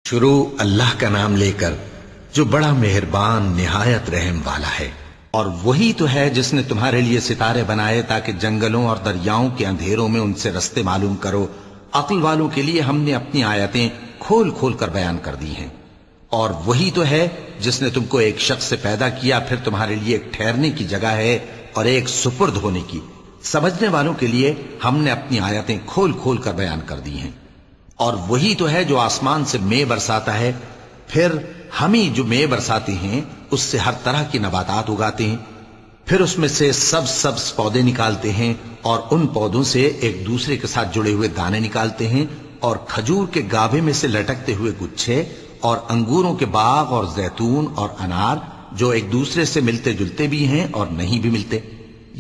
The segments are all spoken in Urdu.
شروع اللہ کا نام لے کر جو بڑا مہربان نہایت رحم والا ہے۔ اور وہی تو ہے جس نے تمہارے لیے ستارے بنائے تاکہ جنگلوں اور دریاؤں کے اندھیروں میں ان سے رستے معلوم کرو۔ عقل والوں کے لیے ہم نے اپنی آیتیں کھول کھول کر بیان کر دی ہیں۔ اور وہی تو ہے جس نے تم کو ایک شخص سے پیدا کیا، پھر تمہارے لیے ایک ٹھہرنے کی جگہ ہے اور ایک سپرد ہونے کی۔ سمجھنے والوں کے لیے ہم نے اپنی آیتیں کھول کھول کر بیان کر دی ہیں۔ اور وہی تو ہے جو آسمان سے مے برساتا ہے، پھر ہم ہی جو مے برساتے ہیں اس سے ہر طرح کی نباتات اگاتے ہیں، پھر اس میں سے سبز سبز پودے نکالتے ہیں اور ان پودوں سے ایک دوسرے کے ساتھ جڑے ہوئے دانے نکالتے ہیں، اور کھجور کے گابھے میں سے لٹکتے ہوئے گچھے، اور انگوروں کے باغ اور زیتون اور انار جو ایک دوسرے سے ملتے جلتے بھی ہیں اور نہیں بھی ملتے۔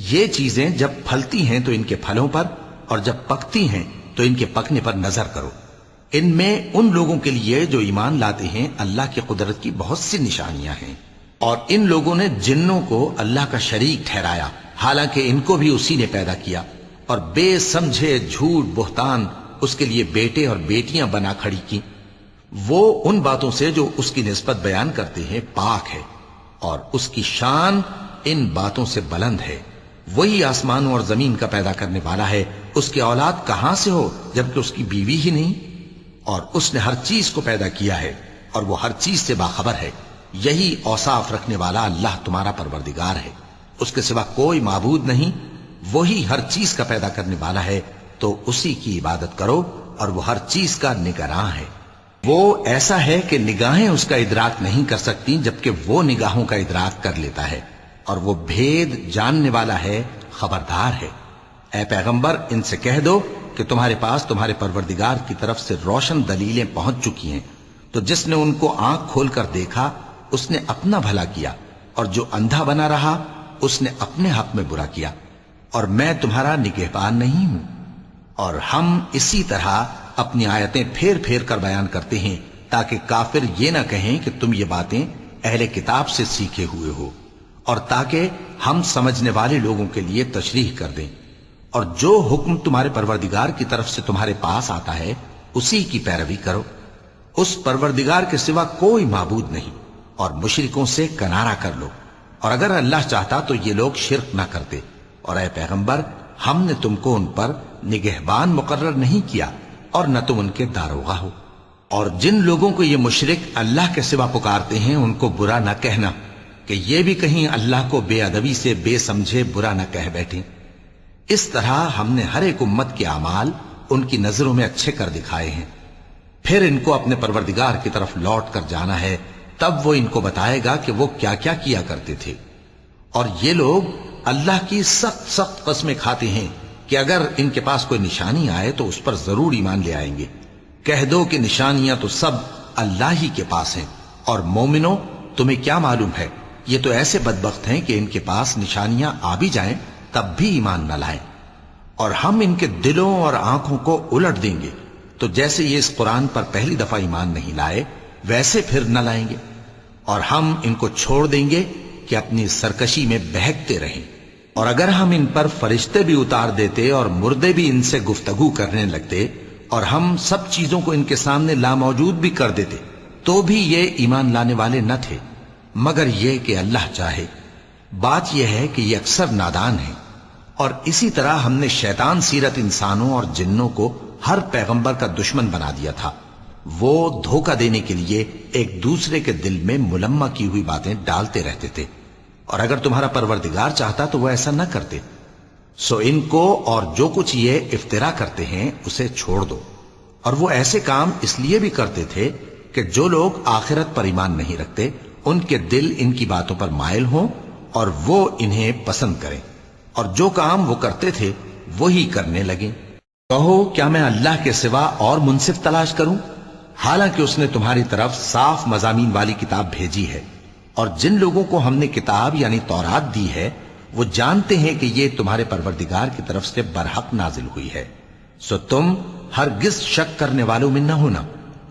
یہ چیزیں جب پھلتی ہیں تو ان کے پھلوں پر، اور جب پکتی ہیں تو ان کے پکنے پر نظر کرو۔ ان میں ان لوگوں کے لیے جو ایمان لاتے ہیں اللہ کی قدرت کی بہت سی نشانیاں ہیں۔ اور ان لوگوں نے جنوں کو اللہ کا شریک ٹھہرایا، حالانکہ ان کو بھی اسی نے پیدا کیا، اور بے سمجھے جھوٹ بہتان اس کے لیے بیٹے اور بیٹیاں بنا کھڑی کی۔ وہ ان باتوں سے جو اس کی نسبت بیان کرتے ہیں پاک ہے، اور اس کی شان ان باتوں سے بلند ہے۔ وہی آسمانوں اور زمین کا پیدا کرنے والا ہے، اس کی اولاد کہاں سے ہو جبکہ اس کی بیوی ہی نہیں؟ اور اس نے ہر چیز کو پیدا کیا ہے اور وہ ہر چیز سے باخبر ہے۔ یہی اوصاف رکھنے والا اللہ تمہارا پروردگار ہے، اس کے سوا کوئی معبود نہیں۔ وہی ہر چیز کا پیدا کرنے والا ہے، تو اسی کی عبادت کرو، اور وہ ہر چیز کا نگراں ہے۔ وہ ایسا ہے کہ نگاہیں اس کا ادراک نہیں کر سکتی، جبکہ وہ نگاہوں کا ادراک کر لیتا ہے، اور وہ بھید جاننے والا ہے، خبردار ہے۔ اے پیغمبر ان سے کہہ دو کہ تمہارے پاس تمہارے پروردگار کی طرف سے روشن دلیلیں پہنچ چکی ہیں، تو جس نے ان کو آنکھ کھول کر دیکھا اس نے اپنا بھلا کیا، اور جو اندھا بنا رہا اس نے اپنے حق میں برا کیا، اور میں تمہارا نگہبان نہیں ہوں۔ اور ہم اسی طرح اپنی آیتیں پھیر پھیر کر بیان کرتے ہیں تاکہ کافر یہ نہ کہیں کہ تم یہ باتیں اہل کتاب سے سیکھے ہوئے ہو، اور تاکہ ہم سمجھنے والے لوگوں کے لیے تشریح کر دیں۔ اور جو حکم تمہارے پروردگار کی طرف سے تمہارے پاس آتا ہے اسی کی پیروی کرو۔ اس پروردگار کے سوا کوئی معبود نہیں، اور مشرکوں سے کنارہ کر لو، اور اگر اللہ چاہتا تو یہ لوگ شرک نہ کرتے۔ اور اے پیغمبر ہم نے تم کو ان پر نگہبان مقرر نہیں کیا، اور نہ تم ان کے داروغہ ہو۔ اور جن لوگوں کو یہ مشرک اللہ کے سوا پکارتے ہیں ان کو برا نہ کہنا، کہ یہ بھی کہیں اللہ کو بے ادبی سے بے سمجھے برا نہ کہہ بیٹھیں۔ اس طرح ہم نے ہر ایک امت کے اعمال ان کی نظروں میں اچھے کر دکھائے ہیں، پھر ان کو اپنے پروردگار کی طرف لوٹ کر جانا ہے، تب وہ ان کو بتائے گا کہ وہ کیا کیا کیا کرتے تھے۔ اور یہ لوگ اللہ کی سخت سخت قسمیں کھاتے ہیں کہ اگر ان کے پاس کوئی نشانی آئے تو اس پر ضرور ایمان لے آئیں گے۔ کہہ دو کہ نشانیاں تو سب اللہ ہی کے پاس ہیں، اور مومنوں تمہیں کیا معلوم ہے، یہ تو ایسے بدبخت ہیں کہ ان کے پاس نشانیاں آ بھی جائیں تب بھی ایمان نہ لائیں۔ اور ہم ان کے دلوں اور آنکھوں کو الٹ دیں گے، تو جیسے یہ اس قرآن پر پہلی دفعہ ایمان نہیں لائے ویسے پھر نہ لائیں گے، اور ہم ان کو چھوڑ دیں گے کہ اپنی سرکشی میں بہکتے رہیں۔ اور اگر ہم ان پر فرشتے بھی اتار دیتے اور مردے بھی ان سے گفتگو کرنے لگتے، اور ہم سب چیزوں کو ان کے سامنے لاموجود بھی کر دیتے، تو بھی یہ ایمان لانے والے نہ تھے، مگر یہ کہ اللہ چاہے۔ بات یہ ہے کہ یہ اکثر نادان ہیں۔ اور اسی طرح ہم نے شیطان سیرت انسانوں اور جنوں کو ہر پیغمبر کا دشمن بنا دیا تھا۔ وہ دھوکہ دینے کے لیے ایک دوسرے کے دل میں ملمہ کی ہوئی باتیں ڈالتے رہتے تھے، اور اگر تمہارا پروردگار چاہتا تو وہ ایسا نہ کرتے۔ سو ان کو اور جو کچھ یہ افترا کرتے ہیں اسے چھوڑ دو۔ اور وہ ایسے کام اس لیے بھی کرتے تھے کہ جو لوگ آخرت پر ایمان نہیں رکھتے ان کے دل ان کی باتوں پر مائل ہوں اور وہ انہیں پسند کریں، اور جو کام وہ کرتے تھے وہی کرنے لگیں۔ کہو کیا میں اللہ کے سوا اور منصف تلاش کروں، حالانکہ اس نے تمہاری طرف صاف مضامین والی کتاب بھیجی ہے۔ اور جن لوگوں کو ہم نے کتاب یعنی تورات دی ہے وہ جانتے ہیں کہ یہ تمہارے پروردگار کی طرف سے برحق نازل ہوئی ہے، سو تم ہرگز شک کرنے والوں میں نہ ہونا۔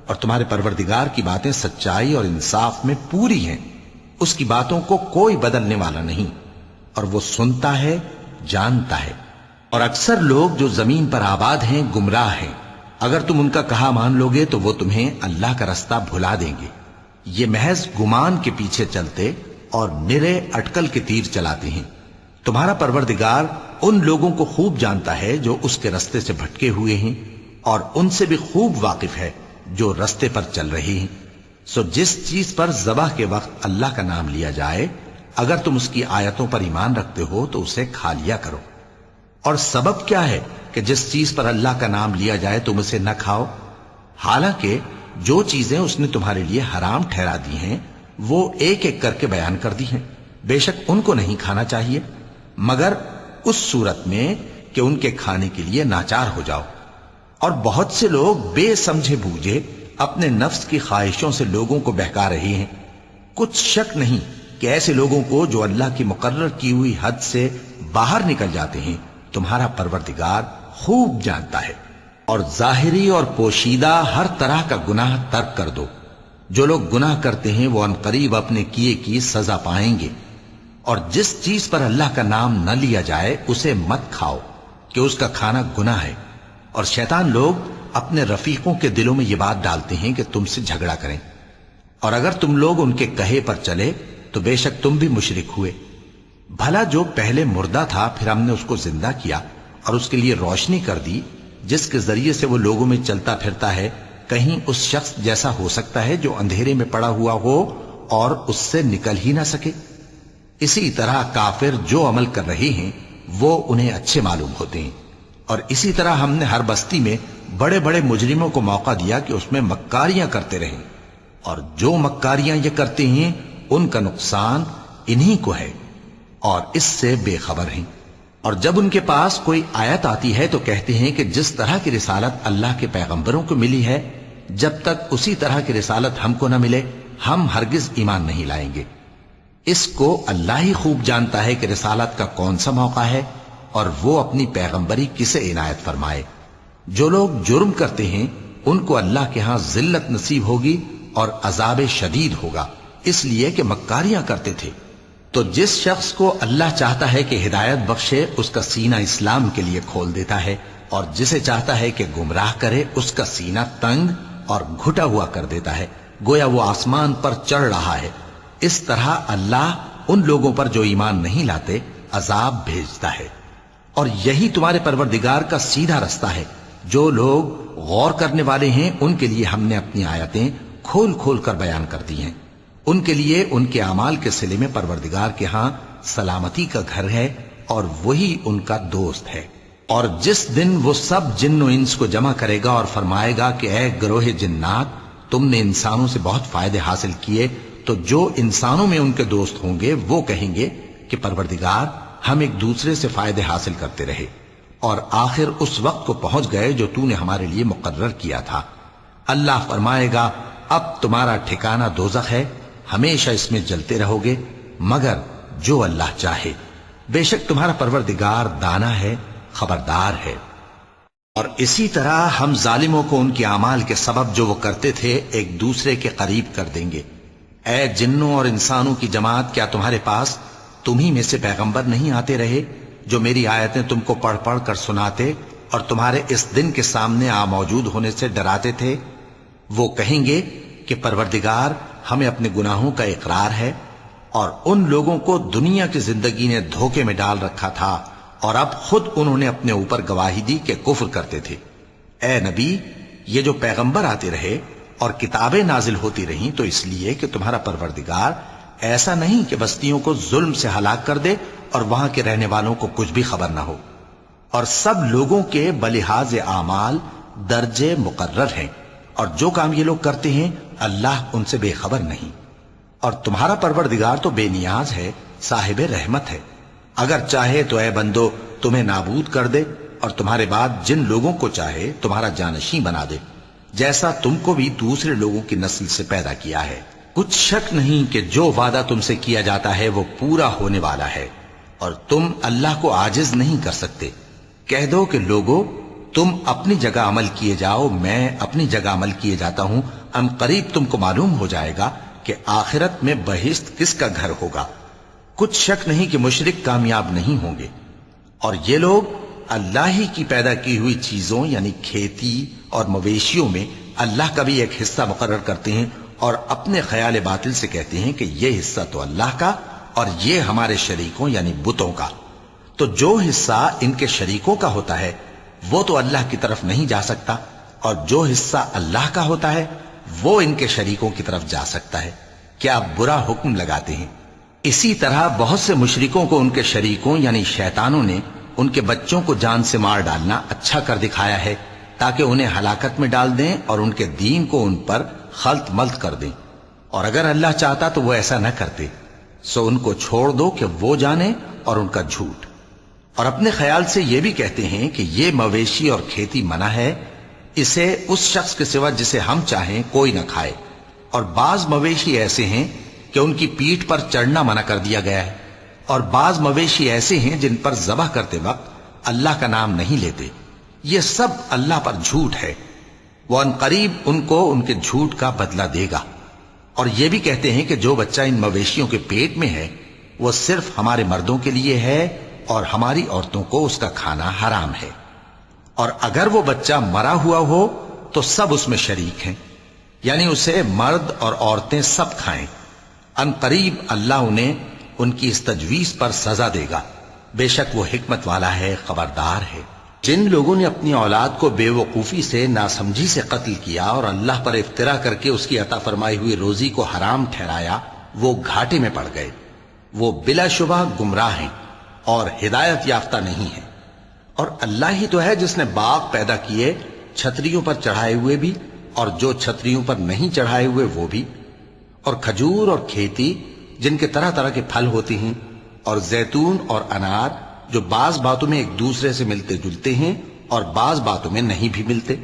اور تمہارے پروردگار کی باتیں سچائی اور انصاف میں پوری ہیں، اس کی باتوں کو کوئی بدلنے والا نہیں، اور وہ سنتا ہے، جانتا ہے۔ اور اکثر لوگ جو زمین پر آباد ہیں گمراہ ہیں، اگر تم ان کا کہا مان لوگے تو وہ تمہیں اللہ کا رستہ بھلا دیں گے. یہ محض گمان کے پیچھے چلتے اور نرے اٹکل کے تیر چلاتے ہیں. تمہارا پروردگار ان لوگوں کو خوب جانتا ہے جو اس کے رستے سے بھٹکے ہوئے ہیں، اور ان سے بھی خوب واقف ہے جو رستے پر چل رہے ہیں. سو جس چیز پر ذبح کے وقت اللہ کا نام لیا جائے، اگر تم اس کی آیتوں پر ایمان رکھتے ہو تو اسے کھا لیا کرو. اور سبب کیا ہے کہ جس چیز پر اللہ کا نام لیا جائے تم اسے نہ کھاؤ؟ حالانکہ جو چیزیں اس نے تمہارے لیے حرام ٹھہرا دی ہیں وہ ایک ایک کر کے بیان کر دی ہیں. بے شک ان کو نہیں کھانا چاہیے مگر اس صورت میں کہ ان کے کھانے کے لیے ناچار ہو جاؤ. اور بہت سے لوگ بے سمجھے بوجھے اپنے نفس کی خواہشوں سے لوگوں کو بہکا رہے ہیں. کچھ شک نہیں کہ ایسے لوگوں کو جو اللہ کی مقرر کی ہوئی حد سے باہر نکل جاتے ہیں تمہارا پروردگار خوب جانتا ہے. اور ظاہری اور پوشیدہ ہر طرح کا گناہ ترک کر دو. جو لوگ گناہ کرتے ہیں وہ عنقریب اپنے کیے کی سزا پائیں گے. اور جس چیز پر اللہ کا نام نہ لیا جائے اسے مت کھاؤ کہ اس کا کھانا گناہ ہے. اور شیطان لوگ اپنے رفیقوں کے دلوں میں یہ بات ڈالتے ہیں کہ تم سے جھگڑا کریں، اور اگر تم لوگ ان کے کہے پر چلے تو بے شک تم بھی مشرک ہوئے. بھلا جو پہلے مردہ تھا پھر ہم نے اس کو زندہ کیا اور اس کے لیے روشنی کر دی جس کے ذریعے سے وہ لوگوں میں چلتا پھرتا ہے، کہیں اس شخص جیسا ہو سکتا ہے جو اندھیرے میں پڑا ہوا ہو اور اس سے نکل ہی نہ سکے؟ اسی طرح کافر جو عمل کر رہے ہیں وہ انہیں اچھے معلوم ہوتے ہیں. اور اسی طرح ہم نے ہر بستی میں بڑے بڑے مجرموں کو موقع دیا کہ اس میں مکاریاں کرتے رہیں، اور جو مکاریاں یہ کرتے ہیں ان کا نقصان انہی کو ہے اور اس سے بے خبر ہیں. اور جب ان کے پاس کوئی آیت آتی ہے تو کہتے ہیں کہ جس طرح کی رسالت اللہ کے پیغمبروں کو ملی ہے جب تک اسی طرح کی رسالت ہم کو نہ ملے ہم ہرگز ایمان نہیں لائیں گے. اس کو اللہ ہی خوب جانتا ہے کہ رسالت کا کون سا موقع ہے اور وہ اپنی پیغمبری کسے عنایت فرمائے. جو لوگ جرم کرتے ہیں ان کو اللہ کے ہاں ذلت نصیب ہوگی اور عذاب شدید ہوگا، اس لیے کہ مکاریاں کرتے تھے. تو جس شخص کو اللہ چاہتا ہے کہ ہدایت بخشے اس کا سینہ اسلام کے لیے کھول دیتا ہے، اور جسے چاہتا ہے کہ گمراہ کرے اس کا سینہ تنگ اور گھٹا ہوا کر دیتا ہے، گویا وہ آسمان پر چڑھ رہا ہے. اس طرح اللہ ان لوگوں پر جو ایمان نہیں لاتے عذاب بھیجتا ہے. اور یہی تمہارے پروردگار کا سیدھا رستہ ہے. جو لوگ غور کرنے والے ہیں ان کے لیے ہم نے اپنی آیتیں کھول کھول کر بیان کر دی ہیں. ان کے لیے ان کے اعمال کے صلے میں پروردگار کے ہاں سلامتی کا گھر ہے اور وہی ان کا دوست ہے. اور جس دن وہ سب جن و انس کو جمع کرے گا اور فرمائے گا کہ اے گروہ جنات، تم نے انسانوں سے بہت فائدے حاصل کیے، تو جو انسانوں میں ان کے دوست ہوں گے وہ کہیں گے کہ پروردگار ہم ایک دوسرے سے فائدے حاصل کرتے رہے اور آخر اس وقت کو پہنچ گئے جو تو نے ہمارے لیے مقرر کیا تھا. اللہ فرمائے گا اب تمہارا ٹھکانہ دوزخ ہے، ہمیشہ اس میں جلتے رہو گے مگر جو اللہ چاہے. بے شک تمہارا پروردگار دانا ہے، خبردار ہے. اور اسی طرح ہم ظالموں کو ان کے اعمال کے سبب جو وہ کرتے تھے ایک دوسرے کے قریب کر دیں گے. اے جنوں اور انسانوں کی جماعت، کیا تمہارے پاس تمہیں میں سے پیغمبر نہیں آتے رہے جو میری آیتیں تم کو پڑھ پڑھ کر سناتے اور تمہارے اس دن کے سامنے موجود ہونے سے ڈراتے تھے؟ وہ کہیں گے کہ پروردگار ہمیں اپنے گناہوں کا اقرار ہے، اور ان لوگوں کو دنیا کی زندگی نے دھوکے میں ڈال رکھا تھا اور اب خود انہوں نے اپنے اوپر گواہی دی کہ کفر کرتے تھے. اے نبی، یہ جو پیغمبر آتے رہے اور کتابیں نازل ہوتی رہیں تو اس لیے کہ تمہارا پروردگار ایسا نہیں کہ بستیوں کو ظلم سے ہلاک کر دے اور وہاں کے رہنے والوں کو کچھ بھی خبر نہ ہو. اور سب لوگوں کے بلحاظ اعمال درجے مقرر ہیں، اور جو کام یہ لوگ کرتے ہیں اللہ ان سے بے خبر نہیں. اور تمہارا پروردگار تو بے نیاز ہے، صاحب رحمت ہے. اگر چاہے تو اے بندو تمہیں نابود کر دے اور تمہارے بعد جن لوگوں کو چاہے تمہارا جانشین بنا دے، جیسا تم کو بھی دوسرے لوگوں کی نسل سے پیدا کیا ہے. کچھ شک نہیں کہ جو وعدہ تم سے کیا جاتا ہے وہ پورا ہونے والا ہے، اور تم اللہ کو عاجز نہیں کر سکتے. کہہ دو کہ لوگو تم اپنی جگہ عمل کیے جاؤ، میں اپنی جگہ عمل کیے جاتا ہوں. ان قریب تم کو معلوم ہو جائے گا کہ آخرت میں بہشت کس کا گھر ہوگا. کچھ شک نہیں کہ مشرک کامیاب نہیں ہوں گے. اور یہ لوگ اللہ ہی کی پیدا کی ہوئی چیزوں یعنی کھیتی اور مویشیوں میں اللہ کا بھی ایک حصہ مقرر کرتے ہیں اور اپنے خیال باطل سے کہتے ہیں کہ یہ حصہ تو اللہ کا اور یہ ہمارے شریکوں یعنی بتوں کا، تو جو حصہ ان کے شریکوں کا ہوتا ہے وہ تو اللہ کی طرف نہیں جا سکتا، اور جو حصہ اللہ کا ہوتا ہے وہ ان کے شریکوں کی طرف جا سکتا ہے۔ کیا برا حکم لگاتے ہیں؟ اسی طرح بہت سے مشرکوں کو ان کے شریکوں یعنی شیطانوں نے ان کے بچوں کو جان سے مار ڈالنا اچھا کر دکھایا ہے تاکہ انہیں ہلاکت میں ڈال دیں اور ان کے دین کو ان پر خلط ملط کر دیں، اور اگر اللہ چاہتا تو وہ ایسا نہ کرتے، سو ان کو چھوڑ دو کہ وہ جانے اور ان کا جھوٹ۔ اور اپنے خیال سے یہ بھی کہتے ہیں کہ یہ مویشی اور کھیتی منع ہے، اسے اس شخص کے سوا جسے ہم چاہیں کوئی نہ کھائے، اور بعض مویشی ایسے ہیں کہ ان کی پیٹھ پر چڑھنا منع کر دیا گیا ہے، اور بعض مویشی ایسے ہیں جن پر ذبح کرتے وقت اللہ کا نام نہیں لیتے، یہ سب اللہ پر جھوٹ ہے، وہ عنقریب ان کو ان کے جھوٹ کا بدلہ دے گا۔ اور یہ بھی کہتے ہیں کہ جو بچہ ان مویشیوں کے پیٹ میں ہے وہ صرف ہمارے مردوں کے لیے ہے اور ہماری عورتوں کو اس کا کھانا حرام ہے، اور اگر وہ بچہ مرا ہوا ہو تو سب اس میں شریک ہیں، یعنی اسے مرد اور عورتیں سب کھائیں۔ عنقریب اللہ انہیں ان کی اس تجویز پر سزا دے گا، بے شک وہ حکمت والا ہے، خبردار ہے۔ جن لوگوں نے اپنی اولاد کو بے وقوفی سے، ناسمجھی سے قتل کیا اور اللہ پر افترا کر کے اس کی عطا فرمائی ہوئی روزی کو حرام ٹھہرایا، وہ گھاٹے میں پڑ گئے، وہ بلا شبہ گمراہ ہیں اور ہدایت یافتہ نہیں ہیں۔ اور اللہ ہی تو ہے جس نے باغ پیدا کیے، چھتریوں پر چڑھائے ہوئے بھی اور جو چھتریوں پر نہیں چڑھائے ہوئے وہ بھی، اور کھجور اور کھیتی جن کے طرح طرح کے پھل ہوتے ہیں، اور زیتون اور انار جو بعض باتوں میں ایک دوسرے سے ملتے جلتے ہیں اور بعض باتوں میں نہیں بھی ملتے۔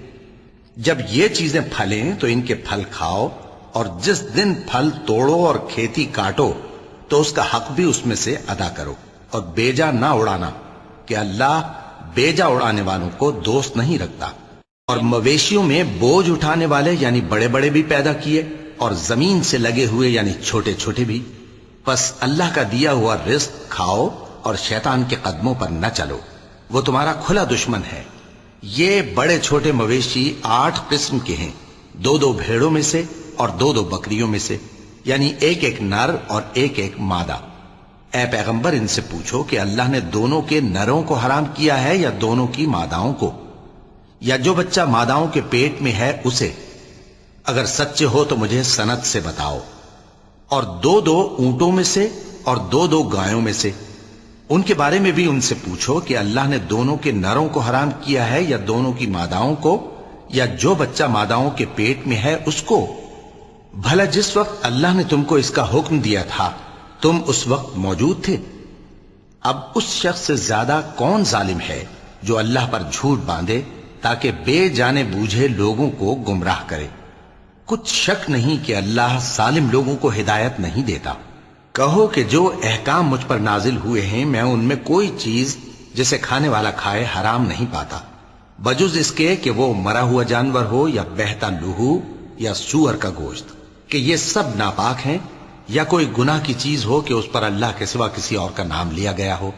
جب یہ چیزیں پھلیں تو ان کے پھل کھاؤ، اور جس دن پھل توڑو اور کھیتی کاٹو تو اس کا حق بھی اس میں سے ادا کرو، اور بیجا نہ اڑانا کہ اللہ بیجا اڑانے والوں کو دوست نہیں رکھتا۔ اور مویشیوں میں بوجھ اٹھانے والے یعنی بڑے بڑے بھی پیدا کیے، اور زمین سے لگے ہوئے یعنی چھوٹے چھوٹے بھی، پس اللہ کا دیا ہوا رزق کھاؤ اور شیطان کے قدموں پر نہ چلو، وہ تمہارا کھلا دشمن ہے۔ یہ بڑے چھوٹے مویشی 8 قسم کے ہیں، 2 بھیڑوں میں سے اور 2 بکریوں میں سے، یعنی ایک نر اور ایک مادہ۔ اے پیغمبر ان سے پوچھو کہ اللہ نے دونوں کے نروں کو حرام کیا ہے یا دونوں کی ماداؤں کو، یا جو بچہ ماداؤں کے پیٹ میں ہے اسے؟ اگر سچے ہو تو مجھے سند سے بتاؤ۔ اور 2 اونٹوں میں سے اور 2 گایوں میں سے، ان کے بارے میں بھی ان سے پوچھو کہ اللہ نے دونوں کے نروں کو حرام کیا ہے یا دونوں کی ماداؤں کو، یا جو بچہ ماداؤں کے پیٹ میں ہے اس کو؟ بھلا جس وقت اللہ نے تم کو اس کا حکم دیا تھا تم اس وقت موجود تھے؟ اب اس شخص سے زیادہ کون ظالم ہے جو اللہ پر جھوٹ باندھے تاکہ بے جانے بوجھے لوگوں کو گمراہ کرے؟ کچھ شک نہیں کہ اللہ ظالم لوگوں کو ہدایت نہیں دیتا۔ کہو کہ جو احکام مجھ پر نازل ہوئے ہیں میں ان میں کوئی چیز جسے کھانے والا کھائے حرام نہیں پاتا، بجز اس کے کہ وہ مرا ہوا جانور ہو یا بہتا لہو یا سور کا گوشت، کہ یہ سب ناپاک ہیں، یا کوئی گناہ کی چیز ہو کہ اس پر اللہ کے سوا کسی اور کا نام لیا گیا ہو۔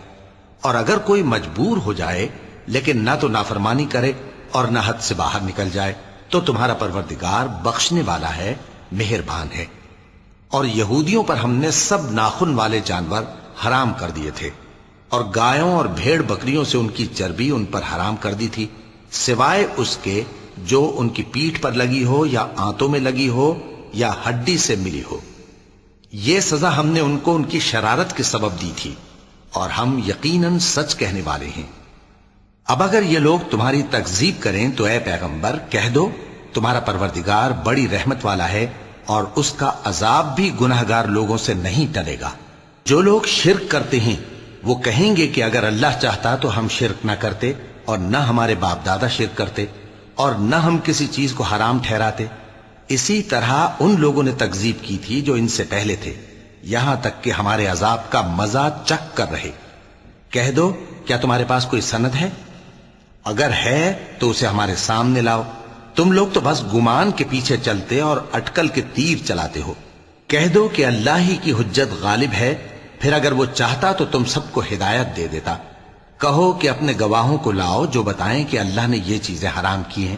اور اگر کوئی مجبور ہو جائے لیکن نہ تو نافرمانی کرے اور نہ حد سے باہر نکل جائے تو تمہارا پروردگار بخشنے والا ہے، مہربان ہے۔ اور یہودیوں پر ہم نے سب ناخن والے جانور حرام کر دیے تھے، اور گایوں اور بھیڑ بکریوں سے ان کی چربی ان پر حرام کر دی تھی، سوائے اس کے جو ان کی پیٹھ پر لگی ہو یا آنتوں میں لگی ہو یا ہڈی سے ملی ہو۔ یہ سزا ہم نے ان کو ان کی شرارت کے سبب دی تھی، اور ہم یقیناً سچ کہنے والے ہیں۔ اب اگر یہ لوگ تمہاری تکذیب کریں تو اے پیغمبر کہہ دو تمہارا پروردگار بڑی رحمت والا ہے، اور اس کا عذاب بھی گناہگار لوگوں سے نہیں ٹلے گا۔ جو لوگ شرک کرتے ہیں وہ کہیں گے کہ اگر اللہ چاہتا تو ہم شرک نہ کرتے، اور نہ ہمارے باپ دادا شرک کرتے، اور نہ ہم کسی چیز کو حرام ٹھہراتے۔ اسی طرح ان لوگوں نے تکذیب کی تھی جو ان سے پہلے تھے، یہاں تک کہ ہمارے عذاب کا مزہ چکھ کر رہے۔ کہہ دو کیا تمہارے پاس کوئی سند ہے؟ اگر ہے تو اسے ہمارے سامنے لاؤ، تم لوگ تو بس گمان کے پیچھے چلتے اور اٹکل کے تیر چلاتے ہو۔ کہہ دو کہ اللہ ہی کی حجت غالب ہے، پھر اگر وہ چاہتا تو تم سب کو ہدایت دے دیتا۔ کہو کہ اپنے گواہوں کو لاؤ جو بتائیں کہ اللہ نے یہ چیزیں حرام کی ہیں۔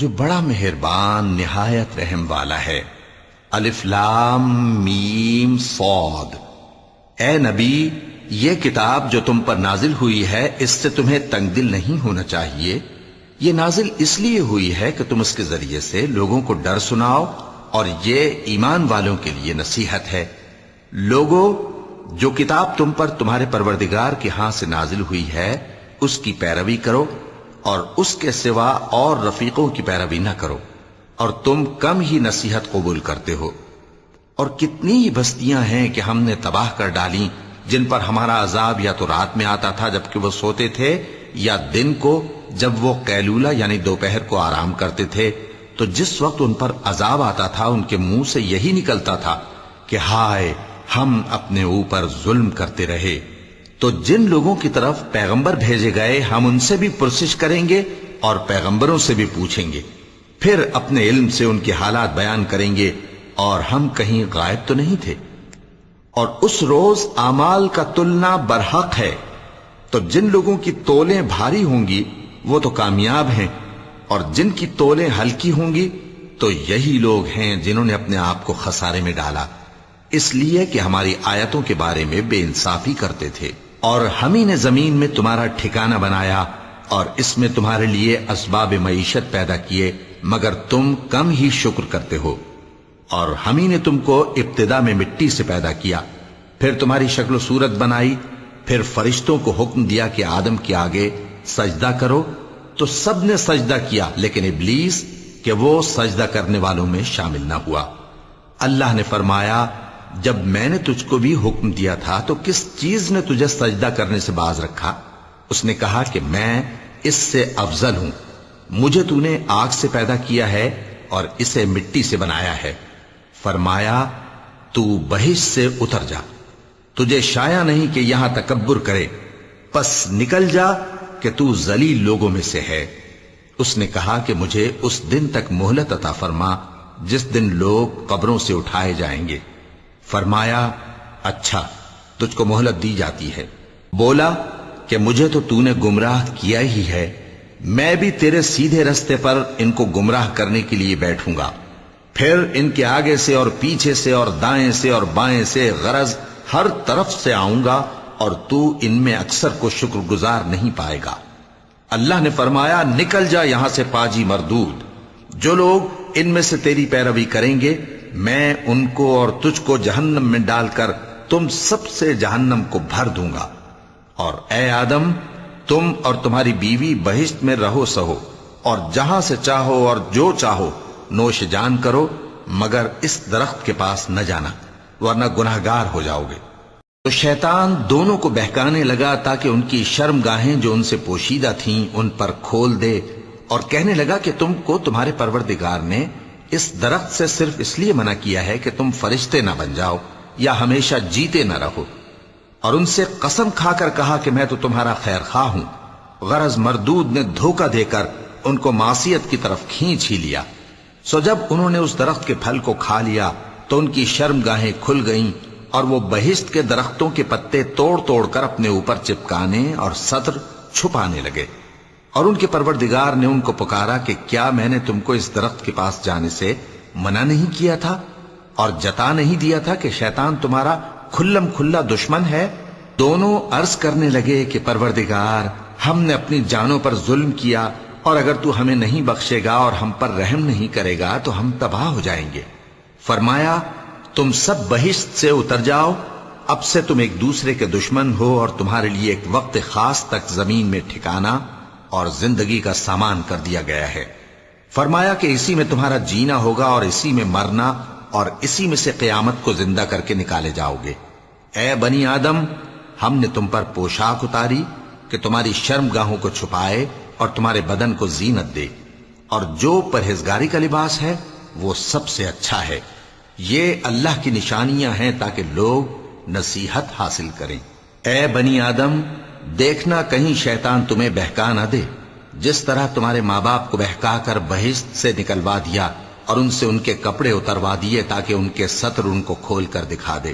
جو بڑا مہربان نہایت رحم والا ہے۔ الف لام میم صاد۔ اے نبی، یہ کتاب جو تم پر نازل ہوئی ہے اس سے تمہیں تنگ دل نہیں ہونا چاہیے۔ یہ نازل اس لیے ہوئی ہے کہ تم اس کے ذریعے سے لوگوں کو ڈر سناؤ، اور یہ ایمان والوں کے لیے نصیحت ہے۔ لوگوں، جو کتاب تم پر تمہارے پروردگار کے ہاں سے نازل ہوئی ہے اس کی پیروی کرو، اور اس کے سوا اور رفیقوں کی پیروی نہ کرو، اور تم کم ہی نصیحت قبول کرتے ہو۔ اور کتنی ہی بستیاں ہیں کہ ہم نے تباہ کر ڈالیں جن پر ہمارا عذاب یا تو رات میں آتا تھا جبکہ وہ سوتے تھے، یا دن کو جب وہ قیلولہ یعنی دوپہر کو آرام کرتے تھے، تو جس وقت ان پر عذاب آتا تھا ان کے منہ سے یہی نکلتا تھا کہ ہائے، ہم اپنے اوپر ظلم کرتے رہے۔ تو جن لوگوں کی طرف پیغمبر بھیجے گئے ہم ان سے بھی پرسش کریں گے اور پیغمبروں سے بھی پوچھیں گے، پھر اپنے علم سے ان کے حالات بیان کریں گے، اور ہم کہیں غائب تو نہیں تھے۔ اور اس روز اعمال کا تلنا برحق ہے، تو جن لوگوں کی تولیں بھاری ہوں گی وہ تو کامیاب ہیں، اور جن کی تولیں ہلکی ہوں گی تو یہی لوگ ہیں جنہوں نے اپنے آپ کو خسارے میں ڈالا، اس لیے کہ ہماری آیتوں کے بارے میں بے انصافی کرتے تھے۔ اور ہم ہی نے زمین میں تمہارا ٹھکانہ بنایا، اور اس میں تمہارے لیے اسباب معیشت پیدا کیے، مگر تم کم ہی شکر کرتے ہو۔ اور ہم ہی نے تم کو ابتدا میں مٹی سے پیدا کیا، پھر تمہاری شکل و صورت بنائی، پھر فرشتوں کو حکم دیا کہ آدم کے آگے سجدہ کرو، تو سب نے سجدہ کیا لیکن ابلیس کہ وہ سجدہ کرنے والوں میں شامل نہ ہوا۔ اللہ نے فرمایا، جب میں نے تجھ کو بھی حکم دیا تھا تو کس چیز نے تجھے سجدہ کرنے سے باز رکھا؟ اس نے کہا کہ میں اس سے افضل ہوں، مجھے تو نے آگ سے پیدا کیا ہے اور اسے مٹی سے بنایا ہے۔ فرمایا، تو بہشت سے اتر جا، تجھے شایع نہیں کہ یہاں تکبر کرے، پس نکل جا کہ تو ذلیل لوگوں میں سے ہے۔ اس نے کہا کہ مجھے اس دن تک مہلت عطا فرما جس دن لوگ قبروں سے اٹھائے جائیں گے۔ فرمایا، اچھا، تجھ کو مہلت دی جاتی ہے۔ بولا کہ مجھے تو نے گمراہ کیا ہی ہے، میں بھی تیرے سیدھے رستے پر ان کو گمراہ کرنے کے لیے بیٹھوں گا، پھر ان کے آگے سے اور پیچھے سے اور دائیں سے اور بائیں سے، غرض ہر طرف سے آؤں گا، اور تو ان میں اکثر کو شکر گزار نہیں پائے گا۔ اللہ نے فرمایا، نکل جا یہاں سے پاجی مردود، جو لوگ ان میں سے تیری پیروی کریں گے میں ان کو اور تجھ کو جہنم میں ڈال کر تم سب سے جہنم کو بھر دوں گا۔ اور اے آدم، تم اور تمہاری بیوی بہشت میں رہو سہو، اور جہاں سے چاہو اور جو چاہو نوش جان کرو، مگر اس درخت کے پاس نہ جانا ورنہ گناہگار ہو جاؤ گے۔ تو شیطان دونوں کو بہکانے لگا تاکہ ان کی شرم گاہیں جو ان سے پوشیدہ تھیں ان پر کھول دے، اور کہنے لگا کہ تم کو تمہارے پروردگار نے اس درخت سے صرف اس لیے منع کیا ہے کہ تم فرشتے نہ بن جاؤ یا ہمیشہ جیتے نہ رہو۔ اور ان سے قسم کھا کر کہا کہ میں تو تمہارا خیر خواہ ہوں۔ غرض مردود نے دھوکہ دے کر ان کو معصیت کی طرف کھینچ ہی لیا۔ سو جب انہوں نے اس درخت کے پھل کو کھا لیا تو ان کی شرم گاہیں کھل گئیں، اور وہ بہشت کے درختوں کے پتے توڑ توڑ کر اپنے اوپر چپکانے اور سطر چھپانے لگے۔ اور ان کے پروردگار نے ان کو پکارا کہ کیا میں نے تم کو اس درخت کے پاس جانے سے منع نہیں کیا تھا، اور جتا نہیں دیا تھا کہ شیطان تمہارا کھلم کھلا دشمن ہے؟ دونوں عرض کرنے لگے کہ پروردگار، ہم نے اپنی جانوں پر ظلم کیا، اور اگر تو ہمیں نہیں بخشے گا اور ہم پر رحم نہیں کرے گا تو ہم تباہ ہو جائیں گے۔ فرمایا، تم سب بہشت سے اتر جاؤ، اب سے تم ایک دوسرے کے دشمن ہو، اور تمہارے لیے ایک وقت خاص تک زمین میں ٹھکانا اور زندگی کا سامان کر دیا گیا ہے۔ فرمایا کہ اسی میں تمہارا جینا ہوگا اور اسی میں مرنا، اور اسی میں سے قیامت کو زندہ کر کے نکالے جاؤ گے۔ اے بنی آدم، ہم نے تم پر پوشاک اتاری کہ تمہاری شرم گاہوں کو چھپائے اور تمہارے بدن کو زینت دے، اور جو پرہیزگاری کا لباس ہے وہ سب سے اچھا ہے۔ یہ اللہ کی نشانیاں ہیں تاکہ لوگ نصیحت حاصل کریں۔ اے بنی آدم، دیکھنا کہیں شیطان تمہیں بہکا نہ دے، جس طرح تمہارے ماں باپ کو بہکا کر بہشت سے نکلوا دیا اور ان سے ان کے کپڑے اتروا دیے تاکہ ان کے سطر ان کو کھول کر دکھا دے۔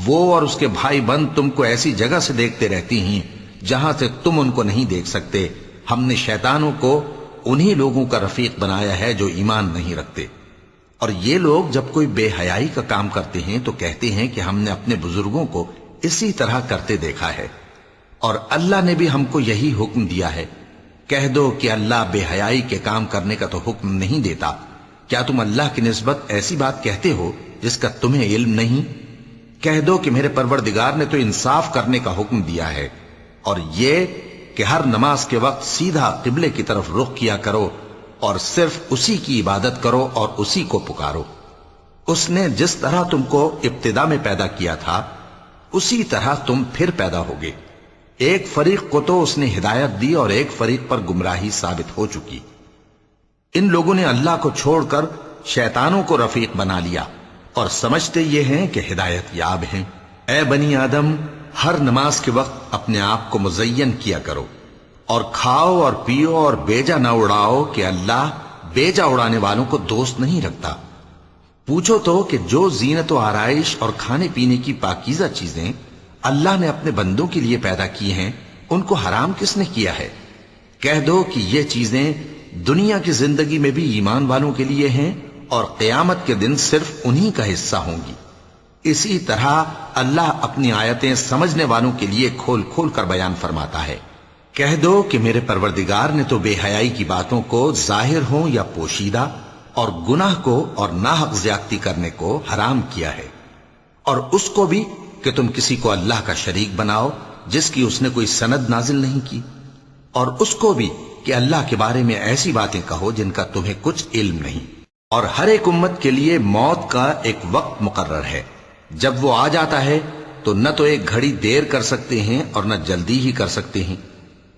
وہ اور اس کے بھائی بند تم کو ایسی جگہ سے دیکھتے رہتی ہیں جہاں سے تم ان کو نہیں دیکھ سکتے۔ ہم نے شیطانوں کو انہی لوگوں کا رفیق بنایا ہے جو ایمان نہیں رکھتے۔ اور یہ لوگ جب کوئی بے حیائی کا کام کرتے ہیں تو کہتے ہیں کہ ہم نے اپنے بزرگوں کو اسی طرح کرتے دیکھا ہے، اور اللہ نے بھی ہم کو یہی حکم دیا ہے۔ کہہ دو کہ اللہ بے حیائی کے کام کرنے کا تو حکم نہیں دیتا، کیا تم اللہ کی نسبت ایسی بات کہتے ہو جس کا تمہیں علم نہیں؟ کہہ دو کہ میرے پروردگار نے تو انصاف کرنے کا حکم دیا ہے، اور یہ کہ ہر نماز کے وقت سیدھا قبلے کی طرف رخ کیا کرو اور صرف اسی کی عبادت کرو اور اسی کو پکارو۔ اس نے جس طرح تم کو ابتدا میں پیدا کیا تھا اسی طرح تم پھر پیدا ہوگے۔ ایک فریق کو تو اس نے ہدایت دی اور ایک فریق پر گمراہی ثابت ہو چکی۔ ان لوگوں نے اللہ کو چھوڑ کر شیطانوں کو رفیق بنا لیا اور سمجھتے یہ ہیں کہ ہدایت یاب ہیں۔ اے بنی آدم، ہر نماز کے وقت اپنے آپ کو مزین کیا کرو اور کھاؤ اور پیو اور بیجا نہ اڑاؤ کہ اللہ بیجا اڑانے والوں کو دوست نہیں رکھتا۔ پوچھو تو کہ جو زینت و آرائش اور کھانے پینے کی پاکیزہ چیزیں اللہ نے اپنے بندوں کے لیے پیدا کی ہیں ان کو حرام کس نے کیا ہے؟ کہہ دو کہ یہ چیزیں دنیا کی زندگی میں بھی ایمان والوں کے لیے ہیں اور قیامت کے دن صرف انہی کا حصہ ہوں گی۔ اسی طرح اللہ اپنی آیتیں سمجھنے والوں کے لیے کھول کھول کر بیان فرماتا ہے۔ کہہ دو کہ میرے پروردگار نے تو بے حیائی کی باتوں کو ظاہر ہوں یا پوشیدہ اور گناہ کو اور ناحق زیادتی کرنے کو حرام کیا ہے، اور اس کو بھی کہ تم کسی کو اللہ کا شریک بناؤ جس کی اس نے کوئی سند نازل نہیں کی، اور اس کو بھی کہ اللہ کے بارے میں ایسی باتیں کہو جن کا تمہیں کچھ علم نہیں۔ اور ہر ایک امت کے لیے موت کا ایک وقت مقرر ہے، جب وہ آ جاتا ہے تو نہ تو ایک گھڑی دیر کر سکتے ہیں اور نہ جلدی ہی کر سکتے ہیں۔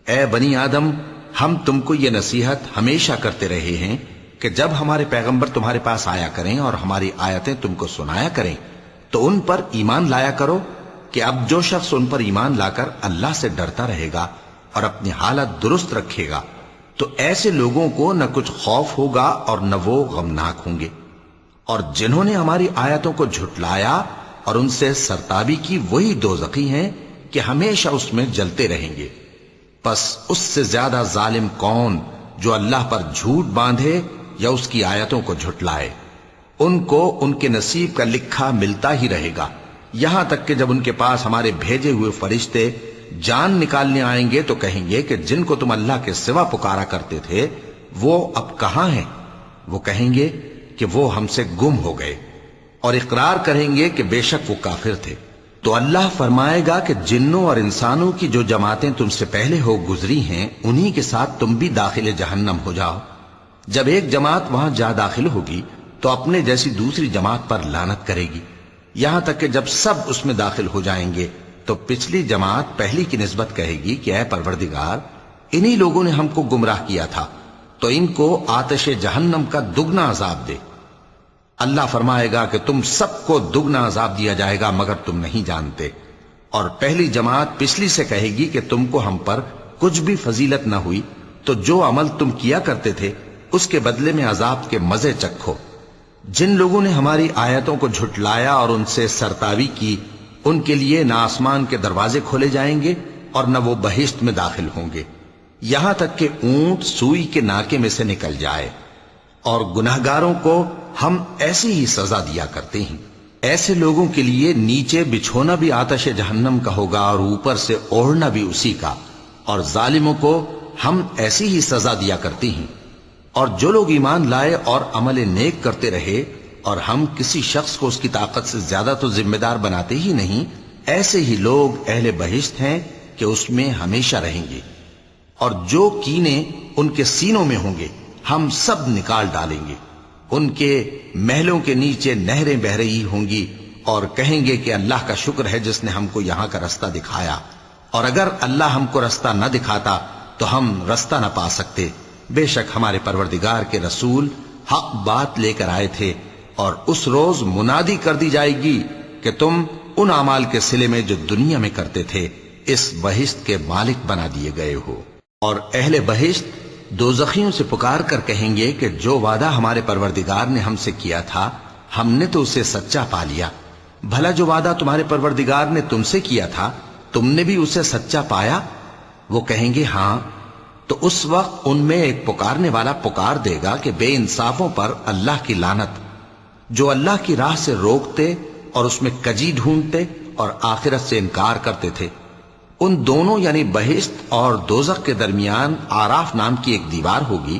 اے بنی آدم، ہم تم کو یہ نصیحت ہمیشہ کرتے رہے ہیں کہ جب ہمارے پیغمبر تمہارے پاس آیا کریں اور ہماری آیتیں تم کو سنایا کریں تو ان پر ایمان لایا کرو، کہ اب جو شخص ان پر ایمان لا کر اللہ سے ڈرتا رہے گا اور اپنی حالت درست رکھے گا تو ایسے لوگوں کو نہ کچھ خوف ہوگا اور نہ وہ غمناک ہوں گے۔ اور جنہوں نے ہماری آیتوں کو جھٹلایا اور ان سے سرتابی کی وہی دوزخی ہیں کہ ہمیشہ اس میں جلتے رہیں گے۔ پس اس سے زیادہ ظالم کون جو اللہ پر جھوٹ باندھے یا اس کی آیتوں کو جھٹلائے؟ ان کو ان کے نصیب کا لکھا ملتا ہی رہے گا، یہاں تک کہ جب ان کے پاس ہمارے بھیجے ہوئے فرشتے جان نکالنے آئیں گے تو کہیں گے کہ جن کو تم اللہ کے سوا پکارا کرتے تھے وہ اب کہاں ہیں؟ وہ کہیں گے کہ وہ ہم سے گم ہو گئے، اور اقرار کریں گے کہ بے شک وہ کافر تھے۔ تو اللہ فرمائے گا کہ جنوں اور انسانوں کی جو جماعتیں تم سے پہلے ہو گزری ہیں انہی کے ساتھ تم بھی داخل جہنم ہو جاؤ۔ جب ایک جماعت وہاں جا داخل ہوگی تو اپنے جیسی دوسری جماعت پر لعنت کرے گی، یہاں تک کہ جب سب اس میں داخل ہو جائیں گے تو پچھلی جماعت پہلی کی نسبت کہے گی کہ اے پروردگار، انہی لوگوں نے ہم کو گمراہ کیا تھا، تو ان کو آتش جہنم کا دگنا عذاب دے۔ اللہ فرمائے گا کہ تم سب کو دگنا عذاب دیا جائے گا مگر تم نہیں جانتے۔ اور پہلی جماعت پچھلی سے کہے گی کہ تم کو ہم پر کچھ بھی فضیلت نہ ہوئی، تو جو عمل تم کیا کرتے تھے اس کے بدلے میں عذاب کے مزے چکھو۔ جن لوگوں نے ہماری آیتوں کو جھٹلایا اور ان سے سرتابی کی ان کے لیے نہ آسمان کے دروازے کھولے جائیں گے اور نہ وہ بہشت میں داخل ہوں گے، یہاں تک کہ اونٹ سوئی کے ناکے میں سے نکل جائے۔ اور گناہگاروں کو ہم ایسی ہی سزا دیا کرتے ہیں۔ ایسے لوگوں کے لیے نیچے بچھونا بھی آتش جہنم کا ہوگا اور اوپر سے اوڑھنا بھی اسی کا، اور ظالموں کو ہم ایسی ہی سزا دیا کرتے ہیں۔ اور جو لوگ ایمان لائے اور عمل نیک کرتے رہے اور ہم کسی شخص کو اس کی طاقت سے زیادہ تو ذمہ دار بناتے ہی نہیں، ایسے ہی لوگ اہل بہشت ہیں کہ اس میں ہمیشہ رہیں گے۔ اور جو کینے ان کے سینوں میں ہوں گے ہم سب نکال ڈالیں گے، ان کے محلوں کے نیچے نہریں بہہ رہی ہوں گی، اور کہیں گے کہ اللہ کا شکر ہے جس نے ہم کو یہاں کا رستہ دکھایا، اور اگر اللہ ہم کو رستہ نہ دکھاتا تو ہم رستہ نہ پا سکتے۔ بے شک ہمارے پروردگار کے رسول حق بات لے کر آئے تھے، اور اس روز منادی کر دی جائے گی کہ تم ان اعمال کے صلے میں جو دنیا میں کرتے تھے اس بہشت کے مالک بنا دیے گئے ہو۔ اور اہل بہشت دوزخیوں سے پکار کر کہیں گے کہ جو وعدہ ہمارے پروردگار نے ہم سے کیا تھا ہم نے تو اسے سچا پا لیا۔ بھلا جو وعدہ تمہارے پروردگار نے تم سے کیا تھا تم نے بھی اسے سچا پایا؟ وہ کہیں گے ہاں۔ تو اس وقت ان میں ایک پکارنے والا پکار دے گا کہ بے انصافوں پر اللہ کی لعنت، جو اللہ کی راہ سے روکتے اور اس میں کجی ڈھونڈتے اور آخرت سے انکار کرتے تھے۔ ان دونوں یعنی بہشت اور دوزخ کے درمیان آراف نام کی ایک دیوار ہوگی،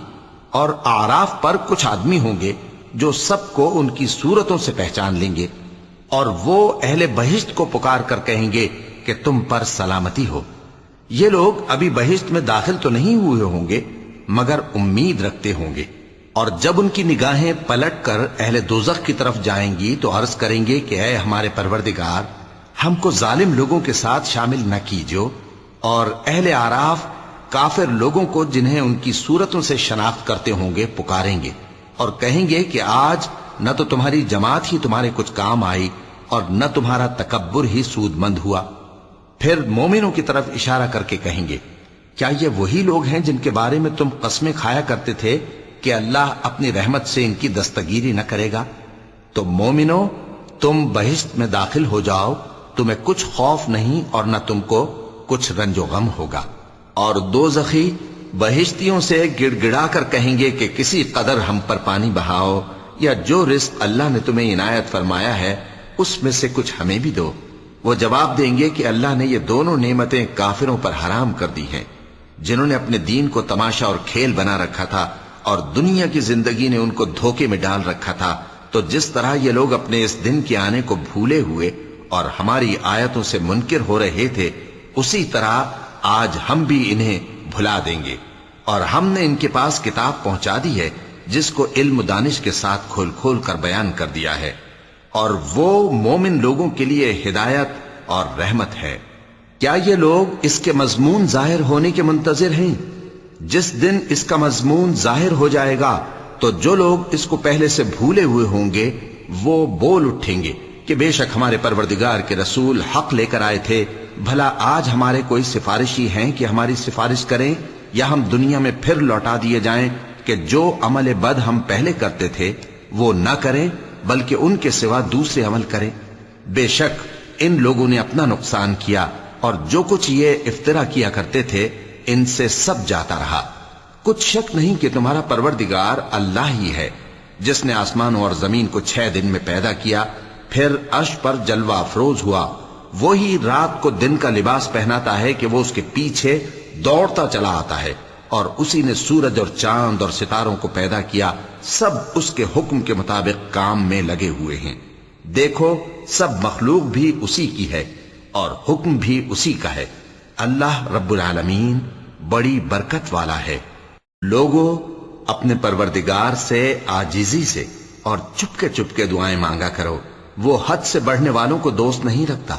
اور آراف پر کچھ آدمی ہوں گے جو سب کو ان کی صورتوں سے پہچان لیں گے، اور وہ اہل بہشت کو پکار کر کہیں گے کہ تم پر سلامتی ہو۔ یہ لوگ ابھی بہشت میں داخل تو نہیں ہوئے ہوں گے مگر امید رکھتے ہوں گے، اور جب ان کی نگاہیں پلٹ کر اہل دوزخ کی طرف جائیں گی تو عرض کریں گے کہ اے ہمارے پروردگار، ہم کو ظالم لوگوں کے ساتھ شامل نہ کیجو۔ اور اہل آراف کافر لوگوں کو جنہیں ان کی صورتوں سے شناخت کرتے ہوں گے پکاریں گے اور کہیں گے کہ آج نہ تو تمہاری جماعت ہی تمہارے کچھ کام آئی اور نہ تمہارا تکبر ہی سود مند ہوا۔ پھر مومنوں کی طرف اشارہ کر کے کہیں گے، کیا یہ وہی لوگ ہیں جن کے بارے میں تم قسمیں کھایا کرتے تھے کہ اللہ اپنی رحمت سے ان کی دستگیری نہ کرے گا؟ تو مومنوں، تم بہشت میں داخل ہو جاؤ، تمہیں کچھ خوف نہیں اور نہ تم کو کچھ رنج و غم ہوگا۔ اور دوزخی بہشتیوں سے گڑ گڑا کر کہیں گے کہ کسی قدر ہم پر پانی بہاؤ، یا جو رزق اللہ نے تمہیں عنایت فرمایا ہے اس میں سے کچھ ہمیں بھی دو۔ وہ جواب دیں گے کہ اللہ نے یہ دونوں نعمتیں کافروں پر حرام کر دی ہیں، جنہوں نے اپنے دین کو تماشا اور کھیل بنا رکھا تھا اور دنیا کی زندگی نے ان کو دھوکے میں ڈال رکھا تھا۔ تو جس طرح یہ لوگ اپنے اس دن کے آنے کو بھولے ہوئے اور ہماری آیتوں سے منکر ہو رہے تھے، اسی طرح آج ہم بھی انہیں بھلا دیں گے۔ اور ہم نے ان کے پاس کتاب پہنچا دی ہے جس کو علم و دانش کے ساتھ کھول کھول کر بیان کر دیا ہے، اور وہ مومن لوگوں کے لیے ہدایت اور رحمت ہے۔ کیا یہ لوگ اس کے مضمون ظاہر ہونے کے منتظر ہیں؟ جس دن اس کا مضمون ظاہر ہو جائے گا تو جو لوگ اس کو پہلے سے بھولے ہوئے ہوں گے وہ بول اٹھیں گے کہ بے شک ہمارے پروردگار کے رسول حق لے کر آئے تھے، بھلا آج ہمارے کوئی سفارشی ہیں کہ ہماری سفارش کریں، یا ہم دنیا میں پھر لوٹا دیے جائیں کہ جو عمل بد ہم پہلے کرتے تھے وہ نہ کریں بلکہ ان کے سوا دوسرے عمل کریں۔ بے شک ان لوگوں نے اپنا نقصان کیا، اور جو کچھ یہ افترا کیا کرتے تھے ان سے سب جاتا رہا۔ کچھ شک نہیں کہ تمہارا پروردگار اللہ ہی ہے، جس نے آسمانوں اور زمین کو 6 دن میں پیدا کیا، پھر عرش پر جلوہ افروز ہوا۔ وہی رات کو دن کا لباس پہناتا ہے کہ وہ اس کے پیچھے دوڑتا چلا آتا ہے، اور اسی نے سورج اور چاند اور ستاروں کو پیدا کیا، سب اس کے حکم کے مطابق کام میں لگے ہوئے ہیں۔ دیکھو سب مخلوق بھی اسی کی ہے اور حکم بھی اسی کا ہے۔ اللہ رب العالمین بڑی برکت والا ہے۔ لوگوں، اپنے پروردگار سے عاجزی سے اور چپکے دعائیں مانگا کرو، وہ حد سے بڑھنے والوں کو دوست نہیں رکھتا،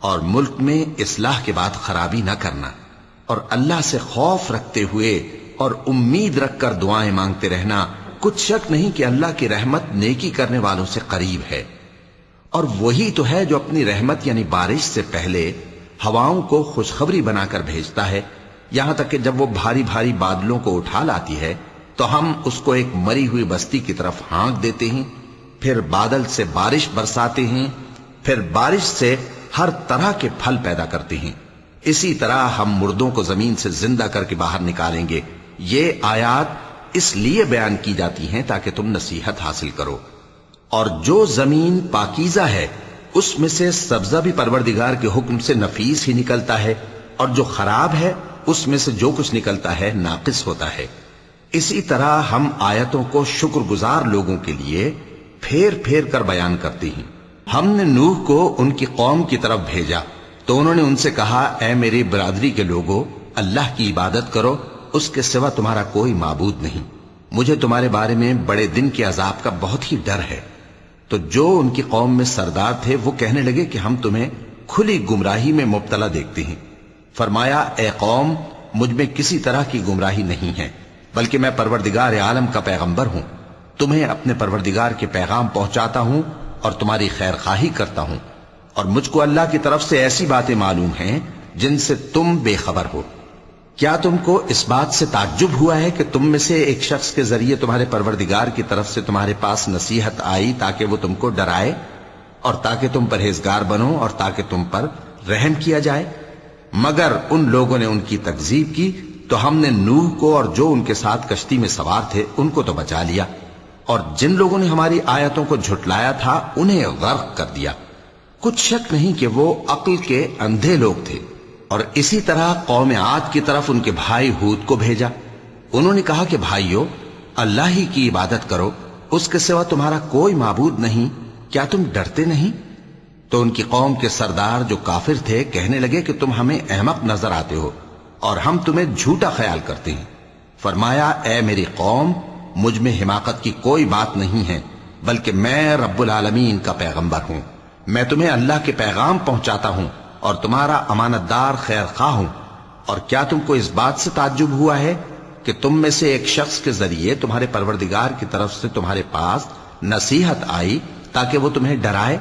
اور ملک میں اصلاح کے بعد خرابی نہ کرنا، اور اللہ سے خوف رکھتے ہوئے اور امید رکھ کر دعائیں مانگتے رہنا۔ کچھ شک نہیں کہ اللہ کی رحمت نیکی کرنے والوں سے قریب ہے، اور وہی تو ہے جو اپنی رحمت یعنی بارش سے پہلے ہواؤں کو خوشخبری بنا کر بھیجتا ہے، یہاں تک کہ جب وہ بھاری بھاری بادلوں کو اٹھا لاتی ہے تو ہم اس کو ایک مری ہوئی بستی کی طرف ہانک دیتے ہیں، پھر بادل سے بارش برساتے ہیں، پھر بارش سے ہر طرح کے پھل پیدا کرتے ہیں۔ اسی طرح ہم مردوں کو زمین سے زندہ کر کے باہر نکالیں گے۔ یہ آیات اس لیے بیان کی جاتی ہیں تاکہ تم نصیحت حاصل کرو۔ اور جو زمین پاکیزہ ہے اس میں سے سبزہ بھی پروردگار کے حکم سے نفیس ہی نکلتا ہے، اور جو خراب ہے اس میں سے جو کچھ نکلتا ہے ناقص ہوتا ہے۔ اسی طرح ہم آیتوں کو شکر گزار لوگوں کے لیے پھیر پھیر کر بیان کرتے ہیں۔ ہم نے نوح کو ان کی قوم کی طرف بھیجا تو انہوں نے ان سے کہا، اے میری برادری کے لوگوں، اللہ کی عبادت کرو، اس کے سوا تمہارا کوئی معبود نہیں، مجھے تمہارے بارے میں بڑے دن کے عذاب کا بہت ہی ڈر ہے۔ تو جو ان کی قوم میں سردار تھے وہ کہنے لگے کہ ہم تمہیں کھلی گمراہی میں مبتلا دیکھتے ہیں۔ فرمایا، اے قوم، مجھ میں کسی طرح کی گمراہی نہیں ہے، بلکہ میں پروردگار عالم کا پیغمبر ہوں، تمہیں اپنے پروردگار کے پیغام پہنچاتا ہوں اور تمہاری خیر خواہی کرتا ہوں، اور مجھ کو اللہ کی طرف سے ایسی باتیں معلوم ہیں جن سے تم بے خبر ہو۔ کیا تم کو اس بات سے تعجب ہوا ہے کہ تم میں سے ایک شخص کے ذریعے تمہارے پروردگار کی طرف سے تمہارے پاس نصیحت آئی تاکہ وہ تم کو ڈرائے اور تاکہ تم پرہیزگار بنو اور تاکہ تم پر رحم کیا جائے؟ مگر ان لوگوں نے ان کی تکذیب کی تو ہم نے نوح کو اور جو ان کے ساتھ کشتی میں سوار تھے ان کو تو بچا لیا، اور جن لوگوں نے ہماری آیتوں کو جھٹلایا تھا انہیں غرق کر دیا۔ کچھ شک نہیں کہ وہ عقل کے اندھے لوگ تھے۔ اور اسی طرح قوم عاد کی طرف ان کے بھائی ہود کو بھیجا۔ انہوں نے کہا کہ بھائیو، اللہ ہی کی عبادت کرو، اس کے سوا تمہارا کوئی معبود نہیں، کیا تم ڈرتے نہیں؟ تو ان کی قوم کے سردار جو کافر تھے کہنے لگے کہ تم ہمیں احمق نظر آتے ہو اور ہم تمہیں جھوٹا خیال کرتے ہیں۔ فرمایا، اے میری قوم، مجھ میں حماقت کی کوئی بات نہیں ہے، بلکہ میں رب العالمین کا پیغمبر ہوں۔ میں تمہیں اللہ کے پیغام پہنچاتا ہوں اور تمہارا امانت دار خیر خواہ ہوں۔ اور کیا تم کو اس بات سے تعجب ہوا ہے کہ تم میں سے ایک شخص کے ذریعے تمہارے پروردگار کی طرف سے تمہارے پاس نصیحت آئی تاکہ وہ تمہیں ڈرائے؟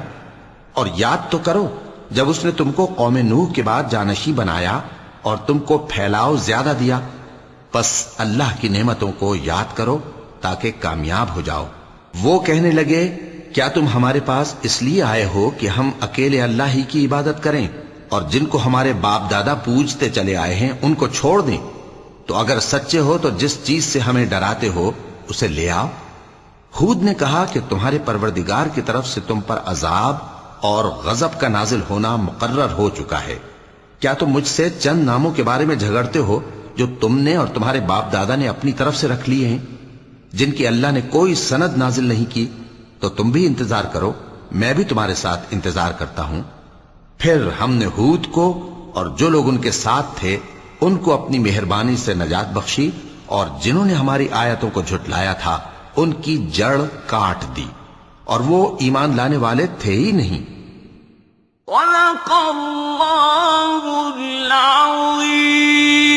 اور یاد تو کرو جب اس نے تم کو قوم نوح کے بعد جانشین بنایا اور تم کو پھیلاؤ زیادہ دیا، پس اللہ کی نعمتوں کو یاد کرو تاکہ کامیاب ہو جاؤ۔ وہ کہنے لگے، کیا تم ہمارے پاس اس لیے آئے ہو کہ ہم اکیلے اللہ ہی کی عبادت کریں اور جن کو ہمارے باپ دادا پوجتے چلے آئے ہیں ان کو چھوڑ دیں؟ تو اگر سچے ہو تو جس چیز سے ہمیں ڈراتے ہو اسے لے آؤ۔ ہود نے کہا کہ تمہارے پروردگار کی طرف سے تم پر عذاب اور غضب کا نازل ہونا مقرر ہو چکا ہے۔ کیا تم مجھ سے چند ناموں کے بارے میں جھگڑتے ہو جو تم نے اور تمہارے باپ دادا نے اپنی طرف سے رکھ لیے ہیں، جن کی اللہ نے کوئی سند نازل نہیں کی؟ تو تم بھی انتظار کرو، میں بھی تمہارے ساتھ انتظار کرتا ہوں۔ پھر ہم نے ہود کو اور جو لوگ ان کے ساتھ تھے ان کو اپنی مہربانی سے نجات بخشی، اور جنہوں نے ہماری آیتوں کو جھٹلایا تھا ان کی جڑ کاٹ دی، اور وہ ایمان لانے والے تھے ہی نہیں۔ صدق اللہ العظیم۔